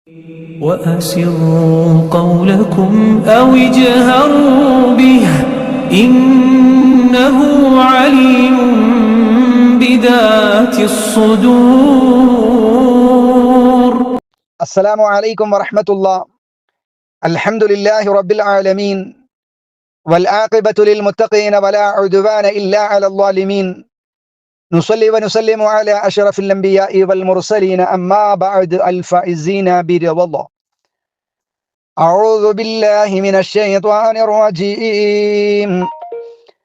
وأسروا قولكم أو اجهروا به إنه عليم بذات الصدور. السلام عليكم ورحمة الله. الحمد لله رب العالمين والعاقبة للمتقين ولا عدوان إلا على الظالمين. نصلي ونسلم على أشرف الأنبياء والمرسلين أما بعد الفائزين برضا الله. أعوذ بالله من الشيطان الرجيم.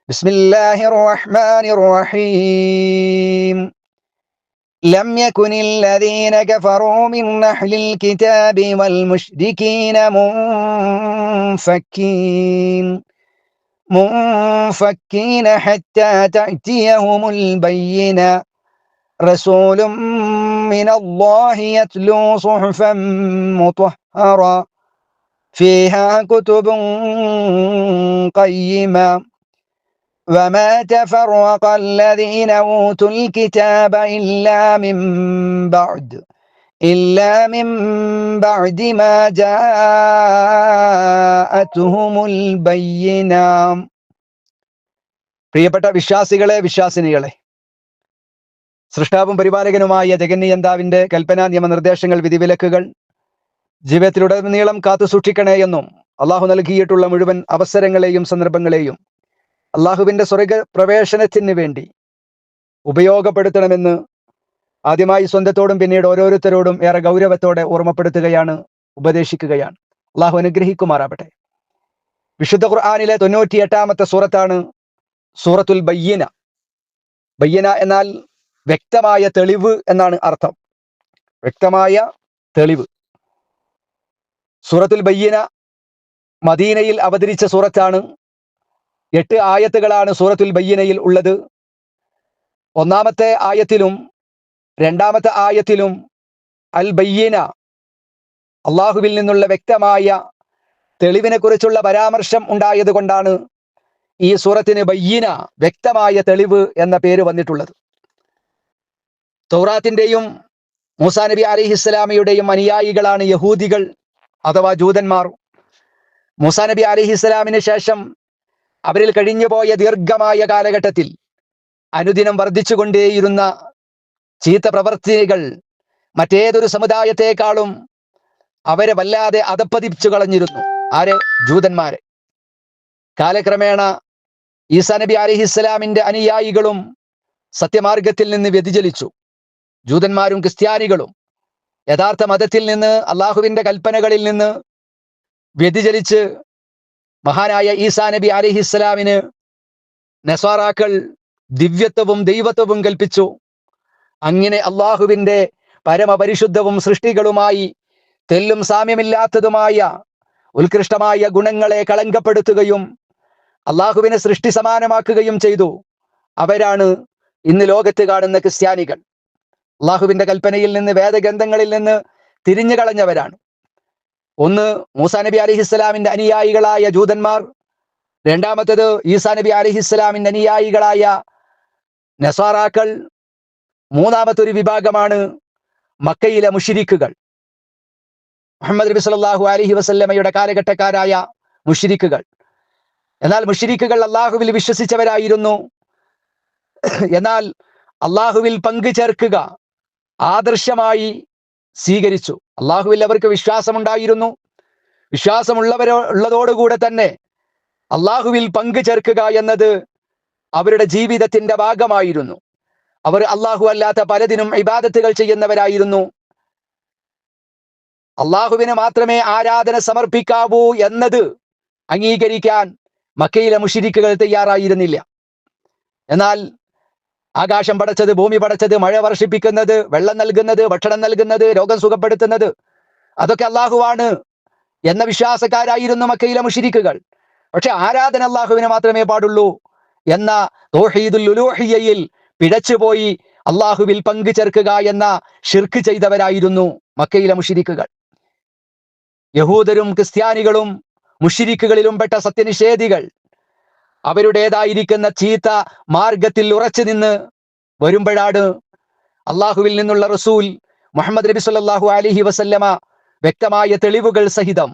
بسم الله الرحمن الرحيم. لم يكن الذين كفروا من أهل الكتاب والمشركين منفكين حتى تأتيهم البينة. رسول من الله يتلو صحفا مطهرة فيها كتب قيمة وما تفرق الذين أوتوا الكتاب إلا من بعد ما جاءتهم البينة. പ്രിയപ്പെട്ട വിശ്വാസികളെ, വിശ്വാസിനികളെ, സൃഷ്ടാവും പരിപാലകനുമായ ജഗന്നിയന്താവിന്റെ കൽപ്പന, നിയമനിർദ്ദേശങ്ങൾ, വിധിവിലക്കുകൾ ജീവിതത്തിലുടനീളം കാത്തു സൂക്ഷിക്കണേ എന്നും അള്ളാഹു നൽകിയിട്ടുള്ള മുഴുവൻ അവസരങ്ങളെയും സന്ദർഭങ്ങളെയും അള്ളാഹുവിന്റെ സ്വർഗ പ്രവേശനത്തിന് വേണ്ടി ഉപയോഗപ്പെടുത്തണമെന്ന് ആദ്യമായി സ്വന്തത്തോടും പിന്നീട് ഓരോരുത്തരോടും ഏറെ ഗൗരവത്തോടെ ഓർമ്മപ്പെടുത്തുകയാണ്, ഉപദേശിക്കുകയാണ്. അള്ളാഹു അനുഗ്രഹിക്കുമാറാവട്ടെ. വിശുദ്ധ ഖുർആനിലെ 98-ാമത്തെ സൂറത്താണ് സൂറത്തുൽ ബയ്യിന. ബയ്യിന എന്നാൽ വ്യക്തമായ തെളിവ് എന്നാണ് അർത്ഥം. വ്യക്തമായ തെളിവ്. സൂറത്തുൽ ബയ്യിന മദീനയിൽ അവതരിച്ച സൂറത്താണ്. 8 ആയത്തുകളാണ് സൂറത്തുൽ ബയ്യിനയിൽ ഉള്ളത്. ഒന്നാമത്തെ ആയത്തിലും രണ്ടാമത്തെ ആയത്തിലും അൽ ബയ്യിന, അള്ളാഹുവിൽ നിന്നുള്ള വ്യക്തമായ തെളിവിനെ കുറിച്ചുള്ള പരാമർശം ഉണ്ടായത് കൊണ്ടാണ് ഈ സൂറത്തിന് ബയ്യിന, വ്യക്തമായ തെളിവ് എന്ന പേര് വന്നിട്ടുള്ളത്. തൗറാത്തിന്റെയും മൂസാ നബി അലൈഹിസ്സലാമയുടെയും അനുയായികളാണ് യഹൂദികൾ അഥവാ ജൂതന്മാർ. മൂസാ നബി അലൈഹിസ്സലാമിന് ശേഷം അവരിൽ കഴിഞ്ഞുപോയ ദീർഘമായ കാലഘട്ടത്തിൽ അനുദിനം വർദ്ധിച്ചുകൊണ്ടേയിരുന്ന ചീത്ത പ്രവർത്തികൾ മറ്റേതൊരു സമുദായത്തെക്കാളും അവരെ വല്ലാതെ അധപ്പതിച്ചു കളഞ്ഞിരുന്നു. ആര്? ജൂതന്മാരെ. കാലക്രമേണ ഈസാ നബി അലൈഹിസ്സലാമിന്റെ അനുയായികളും സത്യമാർഗത്തിൽ നിന്ന് വ്യതിചലിച്ചു. ജൂതന്മാരും ക്രിസ്ത്യാനികളും യഥാർത്ഥ മതത്തിൽ നിന്ന്, അള്ളാഹുവിന്റെ കൽപ്പനകളിൽ നിന്ന് വ്യതിചലിച്ച് മഹാനായ ഈസാ നബി അലൈഹിസ്സലാമിന് നസ്വാറാക്കൾ ദിവ്യത്വവും ദൈവത്വവും കൽപ്പിച്ചു. അങ്ങനെ അള്ളാഹുവിന്റെ പരമപരിശുദ്ധവും സൃഷ്ടികളുമായി തെല്ലും സാമ്യമില്ലാത്തതുമായ ഉത്കൃഷ്ടമായ ഗുണങ്ങളെ കളങ്കപ്പെടുത്തുകയും അള്ളാഹുവിനെ സൃഷ്ടി സമാനമാക്കുകയും ചെയ്തു. അവരാണ് ഇന്ന് ലോകത്ത് കാണുന്ന ക്രിസ്ത്യാനികൾ. അള്ളാഹുവിന്റെ കൽപ്പനയിൽ നിന്ന്, വേദഗ്രന്ഥങ്ങളിൽ നിന്ന് തിരിഞ്ഞു കളഞ്ഞവരാണ്. ഒന്ന്, മൂസാ നബി അലൈഹിസ്സലാമിന്റെ അനുയായികളായ ജൂതന്മാർ. രണ്ടാമത്തേത് ഈസാ നബി അലൈഹിസ്സലാമിന്റെ അനുയായികളായ നസ്വാറാക്കൾ. മൂന്നാമത്തൊരു വിഭാഗമാണ് മക്കയിലെ മുശ്രിക്കുകൾ, മുഹമ്മദ് നബി സല്ലല്ലാഹു അലൈഹി വസല്ലമയുടെ കാലഘട്ടക്കാരായ മുശ്രിക്കുകൾ. എന്നാൽ മുശ്രിക്കുകൾ അള്ളാഹുവിൽ വിശ്വസിച്ചവരായിരുന്നു. എന്നാൽ അള്ളാഹുവിൽ പങ്കു ചേർക്കുക ആദർശമായി സ്വീകരിച്ചു. അള്ളാഹുവിൽ അവർക്ക് വിശ്വാസമുണ്ടായിരുന്നു. വിശ്വാസമുള്ളവരുള്ളതോടുകൂടെ തന്നെ അള്ളാഹുവിൽ പങ്കു ചേർക്കുക എന്നത് അവരുടെ ജീവിതത്തിന്റെ ഭാഗമായിരുന്നു. അവർ അള്ളാഹു അല്ലാത്ത പലതിനും ഇബാദത്തുകൾ ചെയ്യുന്നവരായിരുന്നു. അള്ളാഹുവിന് മാത്രമേ ആരാധന സമർപ്പിക്കാവൂ എന്നത് അംഗീകരിക്കാൻ മക്കയിലെ മുശ്രിക്കുകൾ തയ്യാറായിരുന്നില്ല. എന്നാൽ ആകാശം പടച്ചത്, ഭൂമി പടച്ചത്, മഴ വർഷിപ്പിക്കുന്നത്, വെള്ളം നൽകുന്നത്, ഭക്ഷണം നൽകുന്നത്, രോഗം സുഖപ്പെടുത്തുന്നത്, അതൊക്കെ അള്ളാഹുവാണ് എന്ന വിശ്വാസക്കാരായിരുന്നു മക്കയിലെ മുശ്രിക്കുകൾ. പക്ഷെ ആരാധന അള്ളാഹുവിന് മാത്രമേ പാടുള്ളൂ എന്ന തൗഹീദുൽ ഉലൂഹിയ്യയിൽ പിഴച്ചുപോയി അള്ളാഹുവിൽ പങ്കു ചേർക്കുക എന്ന ഷിർക്ക് ചെയ്തവരായിരുന്നു മക്കയിലെ മുശ്രിക്കുകൾ. യഹൂദരും ക്രിസ്ത്യാനികളും മുശ്രിക്കുകളിലും പെട്ട സത്യനിഷേധികൾ അവരുടേതായിരിക്കുന്ന ചീത്ത മാർഗത്തിൽ ഉറച്ചു നിന്ന് വരുമ്പോഴാണ് അള്ളാഹുവിൽ നിന്നുള്ള റസൂൽ മുഹമ്മദ് നബി സല്ലല്ലാഹു അലൈഹി വസല്ലമ വ്യക്തമായ തെളിവുകൾ സഹിതം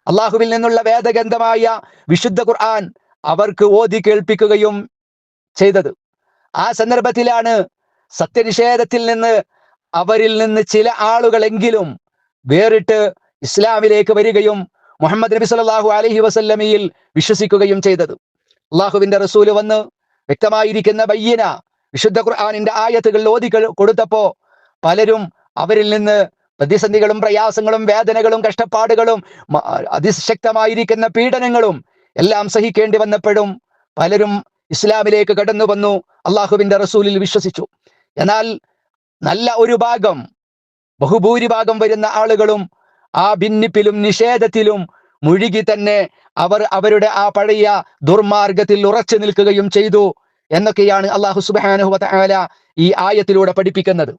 അള്ളാഹുവിൽ നിന്നുള്ള വേദഗ്രന്ഥമായ വിശുദ്ധ ഖുർആൻ അവർക്ക് ഓതി കേൾപ്പിക്കുകയും ചെയ്തത്. ആ സന്ദർഭത്തിലാണ് സത്യനിഷേധത്തിൽ നിന്ന് അവരിൽ നിന്ന് ചില ആളുകളെങ്കിലും വേറിട്ട് ഇസ്ലാമിലേക്ക് വരികയും മുഹമ്മദ് നബി സല്ലല്ലാഹു അലൈഹി വസല്ലമയിൽ വിശ്വസിക്കുകയും ചെയ്തത്. അള്ളാഹുവിന്റെ റസൂല് വന്ന് വ്യക്തമായിരിക്കുന്ന ബയ്യന വിശുദ്ധ ഖുർആനിന്റെ ആയത്തുകൾ ഓതി കൊടുത്തപ്പോ പലരും അവരിൽ നിന്ന് പ്രതിസന്ധികളും പ്രയാസങ്ങളും വേദനകളും കഷ്ടപ്പാടുകളും അതിശക്തമായിരിക്കുന്ന പീഡനങ്ങളും എല്ലാം സഹിക്കേണ്ടി വന്നപ്പോഴും പലരും ഇസ്ലാമിലേക്ക് കടന്നു വന്നു, അള്ളാഹുവിന്റെ റസൂലിൽ വിശ്വസിച്ചു. എന്നാൽ നല്ല ഒരു ഭാഗം, ബഹുഭൂരിഭാഗം വരുന്ന ആളുകളും ആ ഭിന്നിപ്പിലും നിഷേധത്തിലും മുഴുകി തന്നെ അവർ അവരുടെ ആ പഴയ ദുർമാർഗത്തിൽ ഉറച്ചു നിൽക്കുകയും ചെയ്തു എന്നൊക്കെയാണ് അള്ളാഹു സുബ്ഹാനഹു വ തആല ഈ ആയത്തിലൂടെ പഠിപ്പിക്കുന്നത്.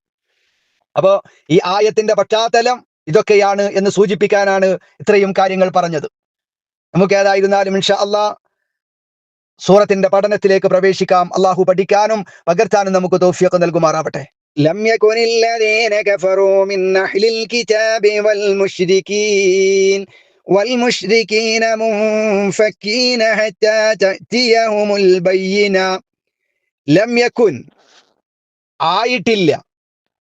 അപ്പോ ഈ ആയത്തിന്റെ പശ്ചാത്തലം ഇതൊക്കെയാണ് എന്ന് സൂചിപ്പിക്കാനാണ് ഇത്രയും കാര്യങ്ങൾ പറഞ്ഞത്. നമുക്ക് ഏതായിരുന്നാലും ഇൻഷാ അല്ലാഹ് സൂറത്തിന്റെ പഠനത്തിലേക്ക് പ്രവേശിക്കാം. അള്ളാഹു പഠിക്കാനും പകർത്താനും നമുക്ക് തൗഫീഖ് നൽകുമാറാവട്ടെ. ലം യകുനിൽ ലദീന കഫറൂ മിൻ അഹ്ലിൽ കിതാബി വൽ മുശ്രികീന മുൻഫക്കീന ഹത്താ തഅതിയഹുമുൽ ബയ്യിന. ലം യകുൻ ആയിട്ടില്ല,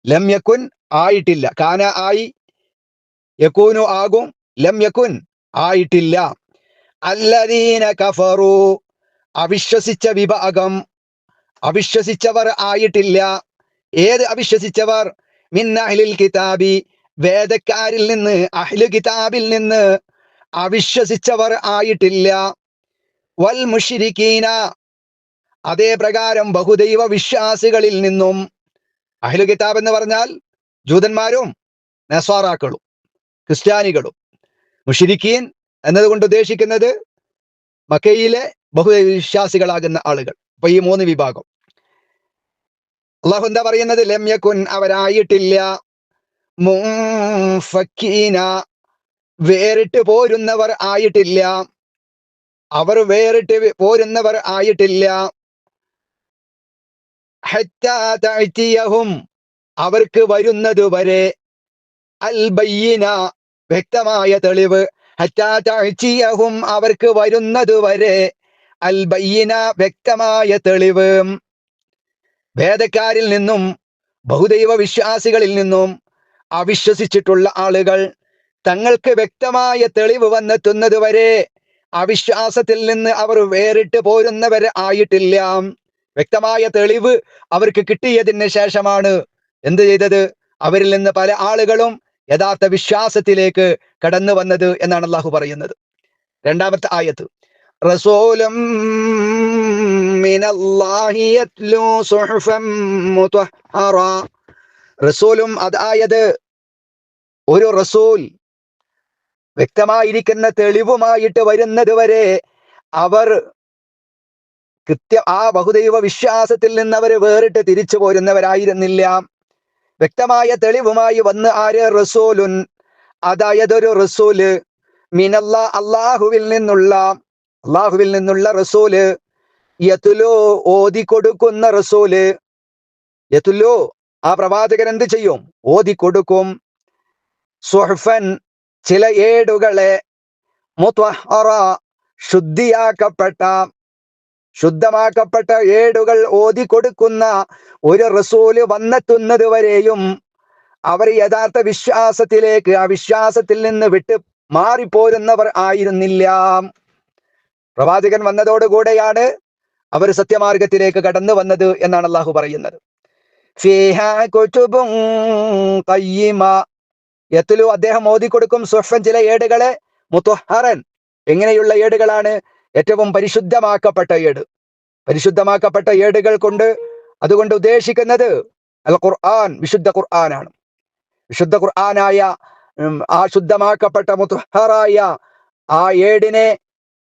ലം യകുൻ ആയിട്ടില്ല, കാന ആയി, യകൂനു ആകും, ലം യകുൻ ആയിട്ടില്ല. അല്ലദീന കഫറൂ അവിശ്വസിച്ച വിഭാഗം, അവിശ്വസിച്ചവർ ആയിട്ടില്ല. ഏത് അവിശ്വസിച്ചവർ? മിൻ അഹ്ലിൽ കിതാബി വേദക്കാരിൽ നിന്ന്, അഹ്ലു കിതാബിൽ നിന്ന് അവിശ്വസിച്ചവർ ആയിട്ടില്ല. വൽ മുശ്രികീന അതേ പ്രകാരം ബഹുദൈവ വിശ്വാസികളിൽ നിന്നും. അഹ്ലു കിതാബ് എന്ന് പറഞ്ഞാൽ ജൂതന്മാരും നസ്വാറാക്കളും ക്രിസ്ത്യാനികളും. മുശ്രിക്കീൻ എന്നതുകൊണ്ട് ഉദ്ദേശിക്കുന്നത് മക്കയിലെ ബഹുവിശ്വാസികളാകുന്ന ആളുകൾ. അപ്പൊ ഈ മൂന്ന് വിഭാഗം അള്ളാഹു എന്താ പറയുന്നത്? ലം യകുൻ അവരായിട്ടില്ല, മുൻഫക്കീന വേറിട്ട് പോരുന്നവർ ആയിട്ടില്ല, അവർ വേറിട്ട് പോരുന്നവർ ആയിട്ടില്ല. ഹത്താ തഅതിയഹും അവർക്ക് വരുന്നത് വരെ, അൽ ബയ്യിന വ്യക്തമായ തെളിവ്, ഹത്താ തഅതിയഹും അവർക്ക് വരുന്നത് വരെ, അൽ ബയ്യിന വ്യക്തമായ തെളിവ്. വേദക്കാരിൽ നിന്നും ബഹുദൈവ വിശ്വാസികളിൽ നിന്നും അവിശ്വസിച്ചിട്ടുള്ള ആളുകൾ തങ്ങൾക്ക് വ്യക്തമായ തെളിവ് വന്നെത്തുന്നത് വരെ അവിശ്വാസത്തിൽ നിന്ന് അവർ വേറിട്ട് പോരുന്നവർ ആയിട്ടില്ല. വ്യക്തമായ തെളിവ് അവർക്ക് കിട്ടിയതിന് ശേഷമാണ് എന്ത് ചെയ്തത്? അവരിൽ നിന്ന് പല ആളുകളും യഥാർത്ഥ വിശ്വാസത്തിലേക്ക് കടന്നു വന്നത് എന്നാണ് അള്ളാഹു പറയുന്നത്. രണ്ടാമത്തെ ആയത്ത്, റസൂലും മിനല്ലാഹി യത്ലൂ സുഹുഫൻ മുതഹ്ഹറ. റസൂലും അതായത് ഒരു റസൂൽ വ്യക്തമായിരിക്കുന്ന തെളിവുമായിട്ട് വരുന്നത് വരെ അവർ ആ ബഹുദൈവ വിശ്വാസത്തിൽ നിന്ന് അവർ വേറിട്ട് തിരിച്ചു പോരുന്നവരായിരുന്നില്ല. വ്യക്തമായ തെളിവുമായി വന്ന് ആര്? റസൂലുൻ അതായത് ഒരു റസൂല്, മിനല്ലാ അള്ളാഹുവിൽ നിന്നുള്ള റസൂല്, യത്ലു ഓതി കൊടുക്കുന്ന റസൂല്. യത്ലു ആ പ്രവാചകൻ എന്ത് ചെയ്യും? ഓതി കൊടുക്കും. സുഹ്ഫൻ ചില ഏടുകളെ, മുത്വഹറ ശുദ്ധമാക്കപ്പെട്ട ഏടുകൾ ഓതി കൊടുക്കുന്ന ഒരു റസൂല് വന്നെത്തുന്നത് വരെയും അവർ യഥാർത്ഥ വിശ്വാസത്തിലേക്ക്, ആ വിശ്വാസത്തിൽ നിന്ന് വിട്ട് മാറിപ്പോരുന്നവർ ആയിരുന്നില്ല. പ്രവാചകൻ വന്നതോടുകൂടെയാണ് അവർ സത്യമാർഗത്തിലേക്ക് കടന്നു വന്നത് എന്നാണ് അള്ളാഹു പറയുന്നത്. ഫീഹാ കുതുബുൻ ഖയ്യിമ യത്ലു അദ്ദേഹം ഓതിക്കൊടുക്കും സുഹ്ഫൻ ചില ഏടുകളെ, മുത്വഹറൻ എങ്ങനെയുള്ള ഏടുകളാണ്? ഏറ്റവും പരിശുദ്ധമാക്കപ്പെട്ട ഏട്. പരിശുദ്ധമാക്കപ്പെട്ട ഏടുകൾ കൊണ്ട് അതുകൊണ്ട് ഉദ്ദേശിക്കുന്നത് അൽ ഖുർആൻ, വിശുദ്ധ ഖുർആനാണ്. വിശുദ്ധ ഖുർആനായ ആ ശുദ്ധമാക്കപ്പെട്ട മുത്വഹറായ ആ ഏടിനെ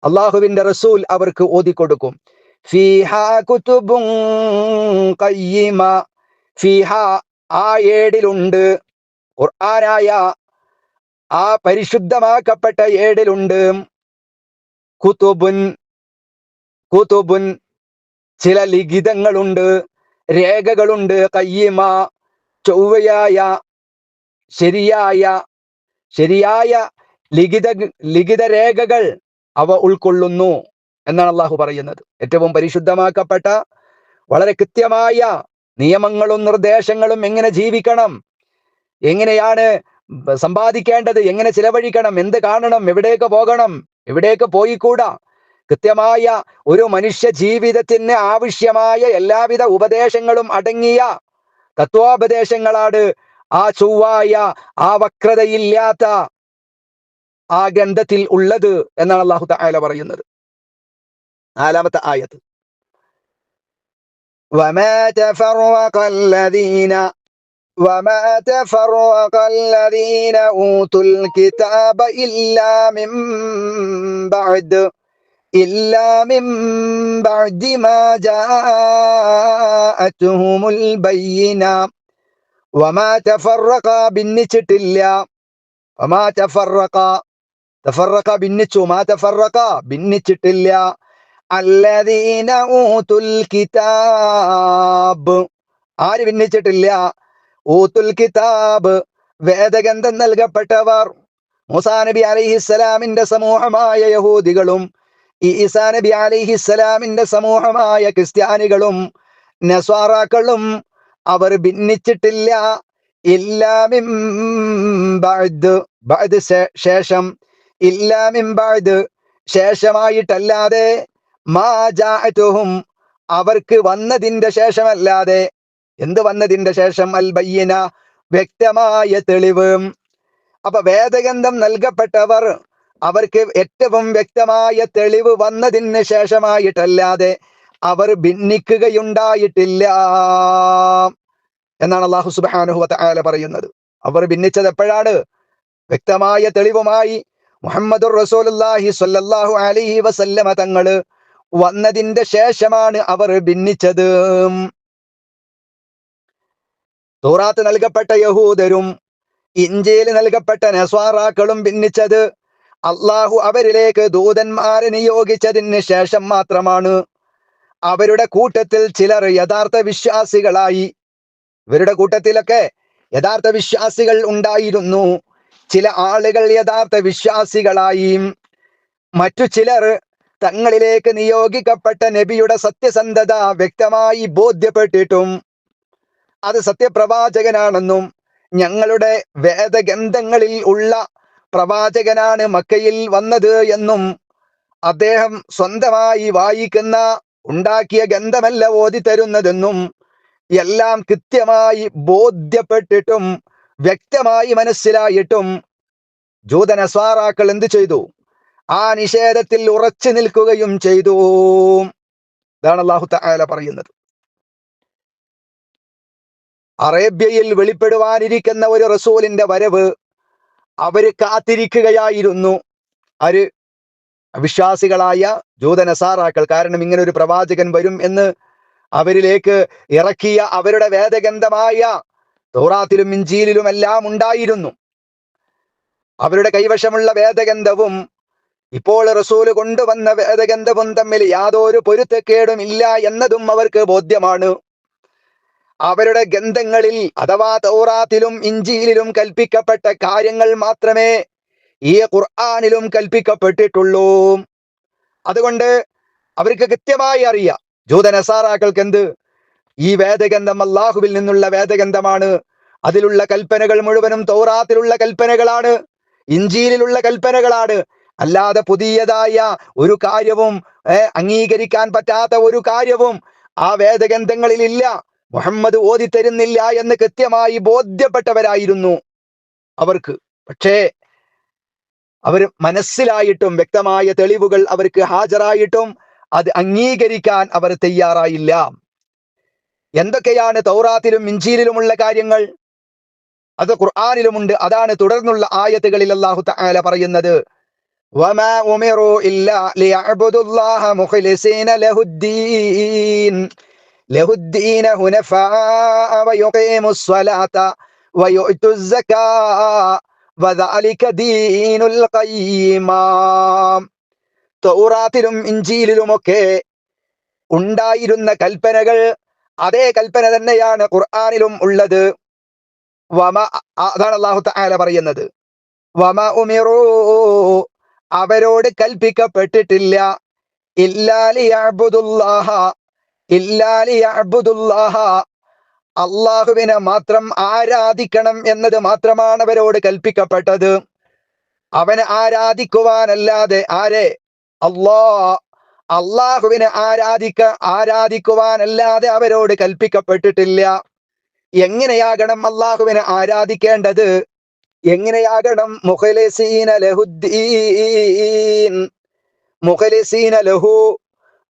അള്ളാഹുവിന്റെ റസൂൽ അവർക്ക് ഓതിക്കൊടുക്കും. ഫീഹാ കുതുബുൻ ഖയ്യിമ, ഫീഹാ ആ ഏടിലുണ്ട്, ഖുർആനായ ആ പരിശുദ്ധമാക്കപ്പെട്ട ഏടിലുണ്ട്, കുതുബുൻ ചില ലിഖിതങ്ങളുണ്ട്, രേഖകളുണ്ട്, ഖയ്യിമ ചൊവ്വയായ ശരിയായ ശരിയായ ലിഖിത രേഖകൾ അവ ഉൾക്കൊള്ളുന്നു എന്നാണ് അള്ളാഹു പറയുന്നത്. ഏറ്റവും പരിശുദ്ധമാക്കപ്പെട്ട വളരെ കൃത്യമായ നിയമങ്ങളും നിർദ്ദേശങ്ങളും എങ്ങനെ ജീവിക്കണം, എങ്ങനെയാണ് സമ്പാദിക്കേണ്ടത്, എങ്ങനെ ചിലവഴിക്കണം, എന്ത് കാണണം, എവിടേക്ക് പോകണം, എവിടേക്ക് പോയിക്കൂടാ, കൃത്യമായ ഒരു മനുഷ്യ ജീവിതത്തിന് ആവശ്യമായ എല്ലാവിധ ഉപദേശങ്ങളും അടങ്ങിയ തത്വോപദേശങ്ങളാണ് ആ ചൊവ്വായ ആ വക്രതയില്ലാത്ത ആ ഗ്രന്ഥത്തിൽ ഉള്ളത് എന്നാണ് അല്ലാഹു തആല പറയുന്നത്. 4-ാമത്തെ ആയത്ത്, وما تفرق الذين أوتوا الكتاب إلا من بعد ما جاءتهم البينة. وما تفرق ഭിന്നിച്ചിട്ടില്ല, وما تفرق ഭിന്നിച്ചു, ما تفرق ഭിന്നിച്ചിട്ടില്ല, الذين أوتوا الكتاب ആര് ഭിന്നിച്ചിട്ടില്ല? ഊത്തുൽ കിതാബ് വേദഗ്രന്ഥം നൽകപ്പെട്ടവർ. മൂസാ നബി അലൈഹിസ്സലാമിന്റെ സമൂഹമായ യഹൂദികളും ഈസാ നബി അലൈഹിസ്സലാമിന്റെ സമൂഹമായ ക്രിസ്ത്യാനികളും നസ്വാറാക്കളും അവർ ഭിന്നിച്ചിട്ടില്ല. ഇല്ലാ മിൻ ബഅദ്, ബഅദ് ശേഷം, ഇല്ലാ മിൻ ബഅദ് ശേഷമായിട്ടല്ലാതെ, മാ ജാഅതുഹും അവർക്ക് വന്നതിന്റെ ശേഷമല്ലാതെ. എന്ത് വന്നതിന്റെ ശേഷം? അൽ ബയ്യിന വ്യക്തമായ തെളിവ്. അപ്പൊ വേദഗ്രന്ഥം നൽകപ്പെട്ടവർ അവർക്ക് ഏറ്റവും വ്യക്തമായ തെളിവ് വന്നതിന് ശേഷമായിട്ടല്ലാതെ അവർ ഭിന്നിക്കുകയുണ്ടായിട്ടില്ല എന്നാണ് അല്ലാഹു സുബ്ഹാനഹു വ തആല പറയുന്നത്. അവർ ഭിന്നിച്ചത് എപ്പോഴാണ്? വ്യക്തമായ തെളിവുമായി മുഹമ്മദുർ റസൂലുള്ളാഹി സ്വല്ലല്ലാഹു അലൈഹി വസല്ലമ തങ്ങള് വന്നതിന്റെ ശേഷമാണ് അവർ ഭിന്നിച്ചത്. തൗറാത്ത് നൽകപ്പെട്ട യഹൂദരും ഇഞ്ചീൽ നൽകപ്പെട്ട നസ്വാറാക്കളും ഭിന്നിച്ചത് അള്ളാഹു അവരിലേക്ക് ദൂതന്മാരെ നിയോഗിച്ചതിന് ശേഷം മാത്രമാണ്. അവരുടെ കൂട്ടത്തിൽ ചിലർ യഥാർത്ഥ വിശ്വാസികളായി. ഇവരുടെ കൂട്ടത്തിലൊക്കെ യഥാർത്ഥ വിശ്വാസികൾ ഉണ്ടായിരുന്നു. ചില ആളുകൾ യഥാർത്ഥ വിശ്വാസികളായി. മറ്റു ചിലർ തങ്ങളിലേക്ക് നിയോഗിക്കപ്പെട്ട നബിയുടെ സത്യസന്ധത വ്യക്തമായി ബോധ്യപ്പെട്ടിട്ടും അത് സത്യപ്രവാചകനാണെന്നും ഞങ്ങളുടെ വേദഗ്രന്ഥങ്ങളിൽ ഉള്ള പ്രവാചകനാണ് മക്കയിൽ വന്നത് എന്നും അദ്ദേഹം സ്വന്തമായി വായിക്കുന്ന ഉണ്ടാക്കിയ ഗ്രന്ഥമല്ല ഓതി തരുന്നതെന്നും എല്ലാം കൃത്യമായി ബോധ്യപ്പെട്ടിട്ടും വ്യക്തമായി മനസ്സിലായിട്ടും ജൂതനസ്വാറാക്കൾ എന്ത് ചെയ്തു? ആ നിഷേധത്തിൽ ഉറച്ചു നിൽക്കുകയും ചെയ്തു. ഇതാണ് അല്ലാഹു തആല പറയുന്നത്. അറേബ്യയിൽ വെളിപ്പെടുവാനിരിക്കുന്ന ഒരു റസൂലിന്റെ വരവ് അവര് കാത്തിരിക്കുകയായിരുന്നു. ആര്? അവിശ്വാസികളായ ജൂതനസാറാക്കൾ. കാരണം ഇങ്ങനെ ഒരു പ്രവാചകൻ വരും എന്ന് അവരിലേക്ക് ഇറക്കിയ അവരുടെ വേദഗ്രന്ഥമായ തൗറാത്തിലും ഇഞ്ചീലിലും എല്ലാം ഉണ്ടായിരുന്നു. അവരുടെ കൈവശമുള്ള വേദഗ്രന്ഥവും ഇപ്പോൾ റസൂല് കൊണ്ടുവന്ന വേദഗ്രന്ഥവും തമ്മിൽ യാതൊരു പൊരുത്തക്കേടും ഇല്ല എന്നതും അവർക്ക് ബോധ്യമാണ്. അവരുടെ ഗ്രന്ഥങ്ങളിൽ അഥവാ തൗറാത്തിലും ഇഞ്ചീലിലും കൽപ്പിക്കപ്പെട്ട കാര്യങ്ങൾ മാത്രമേ ഈ ഖുർആനിലും കൽപ്പിക്കപ്പെട്ടിട്ടുള്ളൂ. അതുകൊണ്ട് അവർക്ക് കൃത്യമായി അറിയാം, ജൂതനസാറാക്കൾക്ക് എന്ത്, ഈ വേദഗ്രന്ഥം അല്ലാഹുവിൽ നിന്നുള്ള വേദഗ്രന്ഥമാണ്. അതിലുള്ള കൽപ്പനകൾ മുഴുവനും തൗറാത്തിലുള്ള കൽപ്പനകളാണ്, ഇഞ്ചീലിലുള്ള കൽപ്പനകളാണ്. അല്ലാതെ പുതിയതായ ഒരു കാര്യവും അംഗീകരിക്കാൻ പറ്റാത്ത ഒരു കാര്യവും ആ വേദഗ്രന്ഥങ്ങളിൽ ഇല്ല. മുഹമ്മദ് ഓതി തരുന്നില്ല എന്ന് കൃത്യമായി ബോധ്യപ്പെട്ടവരായിരുന്നു അവർക്ക്. പക്ഷേ അവർ മനസ്സിലായിട്ടും വ്യക്തമായ തെളിവുകൾ അവർക്ക് ഹാജരായിട്ടും അത് അംഗീകരിക്കാൻ അവർ തയ്യാറായില്ല. എന്തൊക്കെയാണ് തൗറാത്തിലും ഇഞ്ചീലിലുമുള്ള കാര്യങ്ങൾ? അത് ഖുർആനിലുമുണ്ട്. അതാണ് തുടർന്നുള്ള ആയത്തുകളിൽ അല്ലാഹു തആല പറയുന്നത്. വമാ ഉമിറു ഇല്ലാ ലിയഅബ്ദുല്ലാഹ മുഖ്ലിസീന ലഹുദ്ദീന ഹുനഫാഅ വയുഖീമുസ് സ്വലാത്ത വയുഅ്തുസ് സകാഅ വദഅലിക ദീനുൽ ഖയ്യിമ. തൗറാത്തിലും ഇഞ്ചീലിലുമൊക്കെ ഉണ്ടായിരുന്ന കൽപ്പനകൾ അതേ കൽപ്പന തന്നെയാണ് ഖുർആനിലും ഉള്ളത്. അതാണ് അല്ലാഹു തആല പറയുന്നത്. വമ ഉമിറൂ, അവരോട് കൽപ്പിക്കപ്പെട്ടിട്ടില്ല, ഇല്ലാ ലിയഅ്ബുദുല്ലാഹ, ഇല്ലാ ലിയഅ്ബുദുല്ലാഹ, അള്ളാഹുവിനെ മാത്രം ആരാധിക്കണം എന്നത് മാത്രമാണ് അവരോട് കൽപ്പിക്കപ്പെട്ടത്. അവനെ ആരാധിക്കുവാനല്ലാതെ, ആരെ? അള്ളാഹുവിനെ ആരാധിക്കുവാനല്ലാതെ അവരോട് കൽപ്പിക്കപ്പെട്ടിട്ടില്ല. എങ്ങനെയാകണം അള്ളാഹുവിനെ ആരാധിക്കേണ്ടത്? എങ്ങനെയാകണം? മുഖ്ലിസീന ലഹുദ്ദീൻ, മുഖ്ലിസീന ലഹു,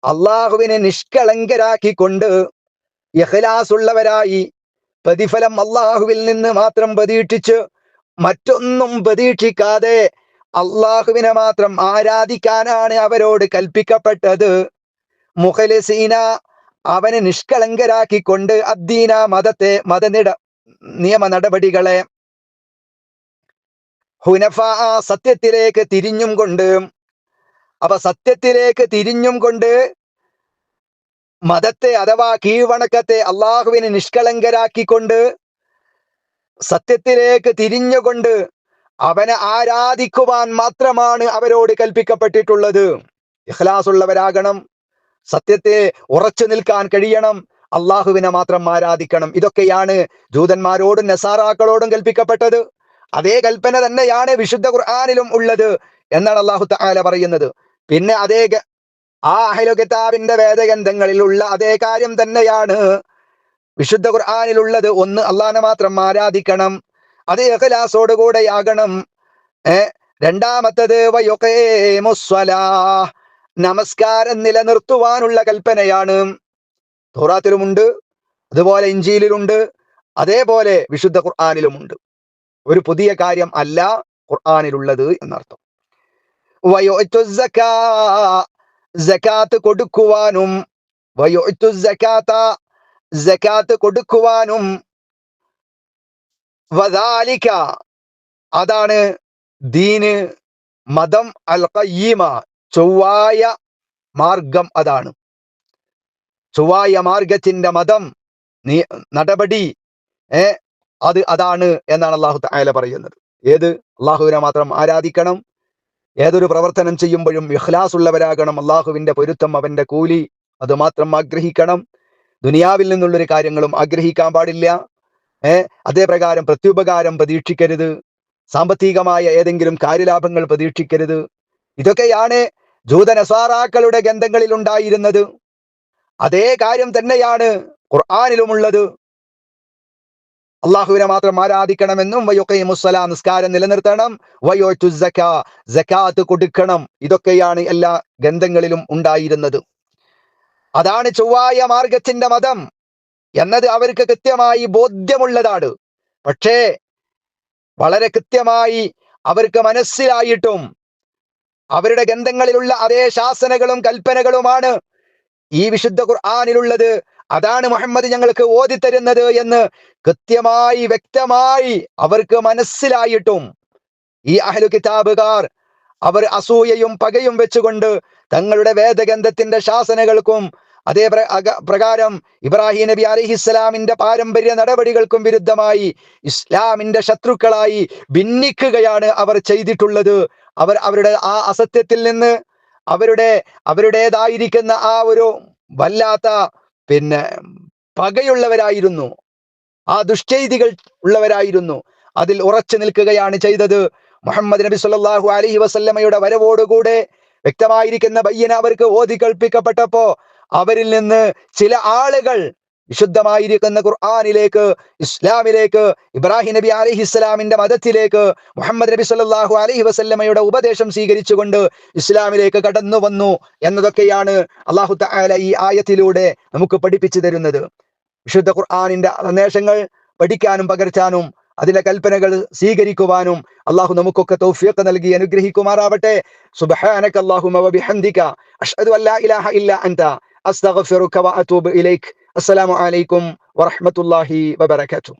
അള്ളാഹുവിനെ നിഷ്കളങ്കരാക്കിക്കൊണ്ട്, ഇഖ്ലാസ് ഉള്ളവരായി, പ്രതിഫലം അള്ളാഹുവിൽ നിന്ന് മാത്രം പ്രതീക്ഷിച്ച് മറ്റൊന്നും പ്രതീക്ഷിക്കാതെ അള്ളാഹുവിനെ മാത്രം ആരാധിക്കാനാണ് അവരോട് കൽപ്പിക്കപ്പെട്ടത്. മുഖ്ലിസീന, അവനെ നിഷ്കളങ്കരാക്കിക്കൊണ്ട്, അദ്ദീന, മതത്തെ, നിയമ നടപടികളെ, ഹുനഫാ, സത്യത്തിലേക്ക് തിരിഞ്ഞും കൊണ്ട്. അപ്പൊ സത്യത്തിലേക്ക് തിരിഞ്ഞും കൊണ്ട് മതത്തെ അഥവാ കീഴ്വണക്കത്തെ അള്ളാഹുവിനെ നിഷ്കളങ്കരാക്കിക്കൊണ്ട് സത്യത്തിലേക്ക് തിരിഞ്ഞുകൊണ്ട് അവനെ ആരാധിക്കുവാൻ മാത്രമാണ് അവരോട് കൽപ്പിക്കപ്പെട്ടിട്ടുള്ളത്. ഇഖ്ലാസ് ഉള്ളവരാകണം, സത്യത്തെ ഉറച്ചു നിൽക്കാൻ കഴിയണം, അള്ളാഹുവിനെ മാത്രം ആരാധിക്കണം. ഇതൊക്കെയാണ് ജൂതന്മാരോടും നസാറാക്കളോടും കൽപ്പിക്കപ്പെട്ടത്. അതേ കൽപ്പന തന്നെയാണ് വിശുദ്ധ ഖുർആനിലും ഉള്ളത് എന്നാണ് അല്ലാഹു തആല പറയുന്നത്. പിന്നെ ആ അഹ്ലു കിതാബിന്റെ വേദഗ്രന്ഥങ്ങളിലുള്ള അതേ കാര്യം തന്നെയാണ് വിശുദ്ധ ഖുർആനിലുള്ളത്. ഒന്ന്, അള്ളാഹിനെ മാത്രം ആരാധിക്കണം, അത് ഇഖ്ലാസോടുകൂടെയാകണം. രണ്ടാമത്തത് വയുഖീമുസ്സലാഹ്, നമസ്കാരം നിലനിർത്തുവാനുള്ള കൽപ്പനയാണ്. തൗറാത്തിലുമുണ്ട്, അതുപോലെ ഇഞ്ചീലിലുണ്ട്, അതേപോലെ വിശുദ്ധ ഖുർആനിലുമുണ്ട്. ഒരു പുതിയ കാര്യം അല്ല ഖുർആനിലുള്ളത് എന്നർത്ഥം. വയുഅ്തു സക്കാ, സകാത്ത് കൊടുക്കുവാനും, വയുഅ്തു സകാത്ത, സകാത്ത് കൊടുക്കുവാനും, വദാലിക, അതാണ് ദീന്, മതം, അൽ ഖയ്യിമ, ചൊവ്വായ മാർഗം. അതാണ് ചൊവ്വായ മാർഗത്തിന്റെ മതം, നടപടി, അതാണ് എന്നാണ് അല്ലാഹു തആല പറയുന്നത്. ഏത്? അള്ളാഹുവിനെ മാത്രം ആരാധിക്കണം, ഏതൊരു പ്രവർത്തനം ചെയ്യുമ്പോഴും ഇഖ്ലാസ് ഉള്ളവരാകണം, അള്ളാഹുവിന്റെ പൊരുത്തം, അവന്റെ കൂലി, അത് മാത്രം ആഗ്രഹിക്കണം. ദുനിയാവിൽ നിന്നുള്ളൊരു കാര്യങ്ങളും ആഗ്രഹിക്കാൻ പാടില്ല. അതേ പ്രകാരം പ്രത്യുപകാരം പ്രതീക്ഷിക്കരുത്, സാമ്പത്തികമായ ഏതെങ്കിലും കാര്യലാഭങ്ങൾ പ്രതീക്ഷിക്കരുത്. ഇതൊക്കെയാണ് ജൂതനസാറാക്കളുടെ ഗ്രന്ഥങ്ങളിൽ ഉണ്ടായിരുന്നത്. അതേ കാര്യം തന്നെയാണ് ഖുർആനിലുമുള്ളത്. അള്ളാഹുവിനെ മാത്രം ആരാധിക്കണമെന്നും, വയുഖീമുസ്സലാ, നിസ്കാരം നിലനിർത്തണം, വയുഅ്തു സക്കാ, സകാത്ത് കൊടുക്കണം. ഇതൊക്കെയാണ് എല്ലാ ഗ്രന്ഥങ്ങളിലും ഉണ്ടായിരുന്നത്. അതാണ് ചൊവ്വായ മാർഗത്തിന്റെ മതം എന്നത് അവർക്ക് കൃത്യമായി ബോധ്യമുള്ളതാണ്. പക്ഷേ വളരെ കൃത്യമായി അവർക്ക് മനസ്സിലായിട്ടും അവരുടെ ഗ്രന്ഥങ്ങളിലുള്ള അതേ ശാസനകളും കൽപ്പനകളുമാണ് ഈ വിശുദ്ധ ഖുർആനിലുള്ളത്, അതാണ് മുഹമ്മദ് ഞങ്ങൾക്ക് ഓതിത്തരുന്നത് എന്ന് കൃത്യമായി വ്യക്തമായി അവർക്ക് മനസ്സിലായിട്ടും ഈ അഹ്ലു കിതാബുകാർ അവർ അസൂയയും പകയും വെച്ചുകൊണ്ട് തങ്ങളുടെ വേദഗ്രന്ഥത്തിന്റെ ശാസനകൾക്കും അതേ പ്രകാരം ഇബ്രാഹിം നബി അലൈഹിസ്സലാമിന്റെ പാരമ്പര്യ നടപടികൾക്കും വിരുദ്ധമായി ഇസ്ലാമിന്റെ ശത്രുക്കളായി ഭിന്നിക്കുകയാണ് അവർ ചെയ്തിട്ടുള്ളത്. അവർ അവരുടെ ആ അസത്യത്തിൽ നിന്ന് അവരുടേതായിരിക്കുന്ന ആ ഒരു വല്ലാത്ത പകയുള്ളവരായിരുന്നു, ആ ദുഷ്ചെയ്തികൾ ഉള്ളവരായിരുന്നു, അതിൽ ഉറച്ചു നിൽക്കുകയാണ് ചെയ്തത്. മുഹമ്മദ് നബി സല്ലല്ലാഹു അലൈഹി വസല്ലമയുടെ വരവോടുകൂടെ വ്യക്തമായിരിക്കുന്ന ബയ്യന അവർക്ക് ഓതി കൽപ്പിക്കപ്പെട്ടപ്പോ അവരിൽ നിന്ന് ചില ആളുകൾ വിശുദ്ധമായിരിക്കുന്ന ഖുർആനിലേക്ക്, ഇസ്ലാമിലേക്ക്, ഇബ്രാഹിം നബി അലൈഹിസ്സലാമിന്റെ മതത്തിലേക്ക്, മുഹമ്മദ് നബി സല്ലല്ലാഹു അലൈഹി വസല്ലമയുടെ ഉപദേശം സ്വീകരിച്ചുകൊണ്ട് ഇസ്ലാമിലേക്ക് കടന്നു വന്നു എന്നതൊക്കെയാണ് അല്ലാഹു തആല ഈ ആയത്തിലൂടെ നമുക്ക് പഠിപ്പിച്ചു തരുന്നത്. വിശുദ്ധ ഖുർആനിന്റെ സന്ദേശങ്ങൾ പഠിക്കാനും പകർത്താനും അതിന്റെ കൽപ്പനകൾ സ്വീകരിക്കുവാനും അല്ലാഹു നമുക്കൊക്കെ തൗഫീഖ് നൽകി അനുഗ്രഹിക്കുമാറാവട്ടെ. സുബ്ഹാനക അല്ലാഹുമ്മ വബിഹംദിക അഷ്ഹദു അല്ലാ ഇലാഹ ഇല്ലാ അൻത അസ്തഗ്ഫിറുക വഅതൂബു ഇലൈക്. അസ്സലാമു അലൈക്കും വറഹ്മത്തുള്ളാഹി വബറകാതുഹു.